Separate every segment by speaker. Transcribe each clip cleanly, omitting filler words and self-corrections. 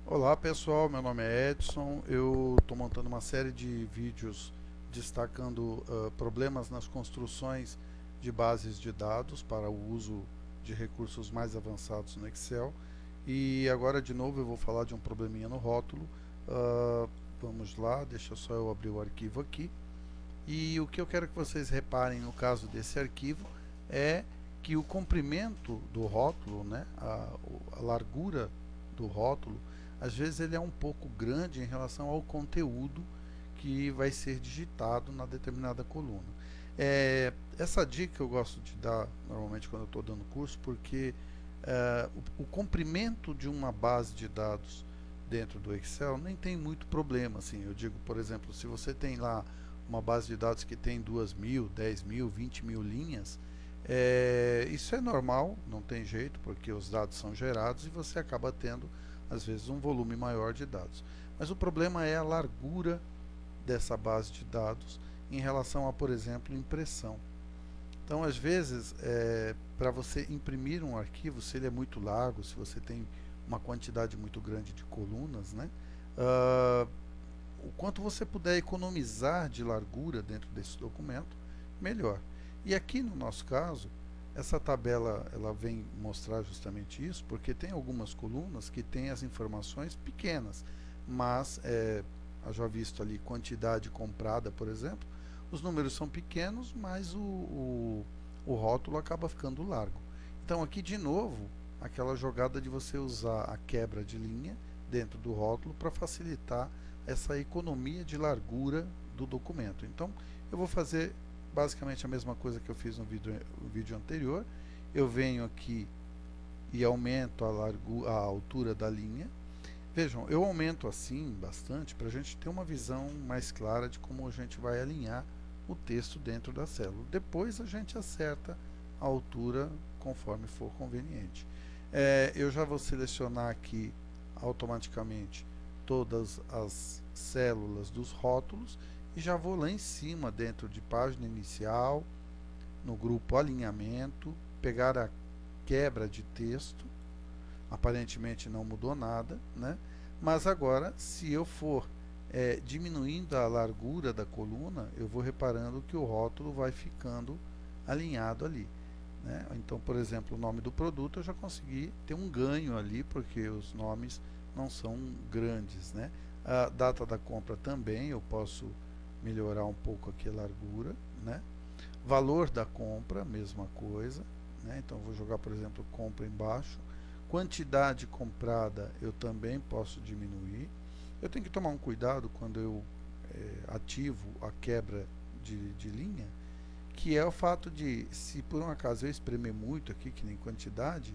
Speaker 1: Olá pessoal, meu nome é Edson. Eu estou montando uma série de vídeos destacando problemas nas construções de bases de dados para o uso de recursos mais avançados no Excel. E agora de novo eu vou falar de um probleminha no rótulo. Ah, Vamos lá, deixa só eu abrir o arquivo aqui. E o que eu quero que vocês reparem no caso desse arquivo é que o comprimento do rótulo, né, a largura do rótulo, às vezes ele é um pouco grande em relação ao conteúdo que vai ser digitado na determinada coluna. Essa dica eu gosto de dar normalmente quando eu estou dando curso, porque o comprimento de uma base de dados dentro do Excel nem tem muito problema. Assim, eu digo, por exemplo, se você tem lá uma base de dados que tem 2.000, 10.000, 20.000 linhas, isso é normal, não tem jeito, porque os dados são gerados e você acaba tendo, às vezes, um volume maior de dados. Mas o problema é a largura dessa base de dados em relação a, por exemplo, impressão. Então, às vezes, para você imprimir um arquivo, se ele é muito largo, se você tem uma quantidade muito grande de colunas, né, uh, o quanto você puder economizar de largura dentro desse documento, melhor. E aqui no nosso caso, essa tabela ela vem mostrar justamente isso, porque tem algumas colunas que têm as informações pequenas, mas já visto ali quantidade comprada, por exemplo, os números são pequenos, mas o rótulo acaba ficando largo. Então aqui de novo, aquela jogada de você usar a quebra de linha dentro do rótulo para facilitar essa economia de largura do documento. Então eu vou fazer basicamente a mesma coisa que eu fiz no vídeo anterior. Eu venho aqui e aumento a altura da linha. Vejam, eu aumento assim bastante para a gente ter uma visão mais clara de como a gente vai alinhar o texto dentro da célula. Depois a gente acerta a altura conforme for conveniente. Eu já vou selecionar aqui automaticamente todas as células dos rótulos e já vou lá em cima, dentro de página inicial, no grupo alinhamento, pegar a quebra de texto. Aparentemente não mudou nada, né? Mas agora, se eu for diminuindo a largura da coluna, eu vou reparando que o rótulo vai ficando alinhado ali, né? Então, por exemplo, o nome do produto eu já consegui ter um ganho ali, porque os nomes não são grandes, né? A data da compra também eu posso melhorar um pouco aqui a largura, né? Valor da compra, mesma coisa, né? Então vou jogar, por exemplo, compra embaixo. Quantidade comprada eu também posso diminuir. Eu tenho que tomar um cuidado quando eu ativo a quebra de linha, que é o fato de, se por um acaso eu espremer muito aqui, que nem quantidade,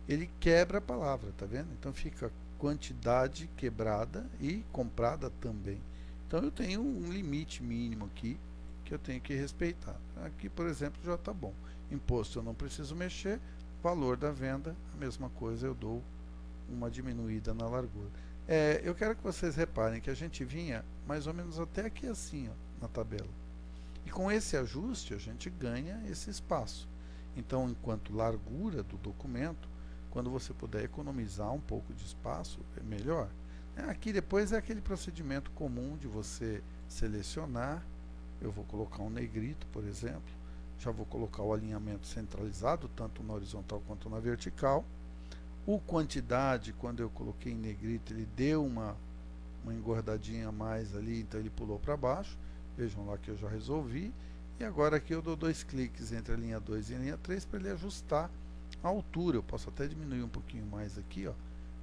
Speaker 1: ele quebra a palavra, tá vendo? Então fica quantidade quebrada e comprada também. Então eu tenho um limite mínimo aqui que eu tenho que respeitar. Aqui, por exemplo, já está bom. Imposto eu não preciso mexer, valor da venda, a mesma coisa, eu dou uma diminuída na largura. Eu quero que vocês reparem que a gente vinha mais ou menos até aqui assim, ó, na tabela. E com esse ajuste a gente ganha esse espaço. Então, enquanto largura do documento, quando você puder economizar um pouco de espaço, é melhor. Aqui depois é aquele procedimento comum de você selecionar. Eu vou colocar um negrito, por exemplo. Já vou colocar o alinhamento centralizado, tanto na horizontal quanto na vertical. O quantidade, quando eu coloquei em negrito, ele deu uma engordadinha a mais ali, então ele pulou para baixo. Vejam lá que eu já resolvi. E agora aqui eu dou dois cliques entre a linha 2 e a linha 3 para ele ajustar a altura. Eu posso até diminuir um pouquinho mais aqui, ó,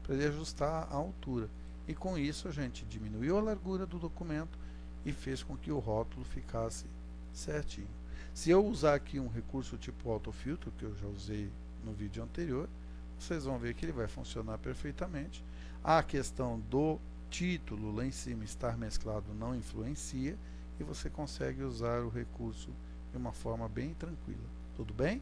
Speaker 1: para ele ajustar a altura. E com isso a gente diminuiu a largura do documento e fez com que o rótulo ficasse certinho. Se eu usar aqui um recurso tipo autofiltro, que eu já usei no vídeo anterior, vocês vão ver que ele vai funcionar perfeitamente. A questão do título lá em cima estar mesclado não influencia e você consegue usar o recurso de uma forma bem tranquila. Tudo bem?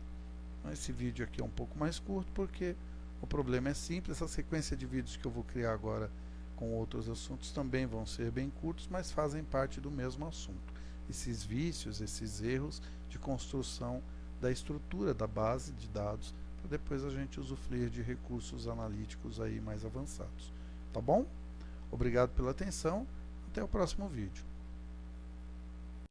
Speaker 1: Então, esse vídeo aqui é um pouco mais curto porque o problema é simples. Essa sequência de vídeos que eu vou criar agora com outros assuntos também vão ser bem curtos, mas fazem parte do mesmo assunto. Esses vícios, esses erros de construção da estrutura da base de dados, para depois a gente usufruir de recursos analíticos aí mais avançados. Tá bom? Obrigado pela atenção. Até o próximo vídeo.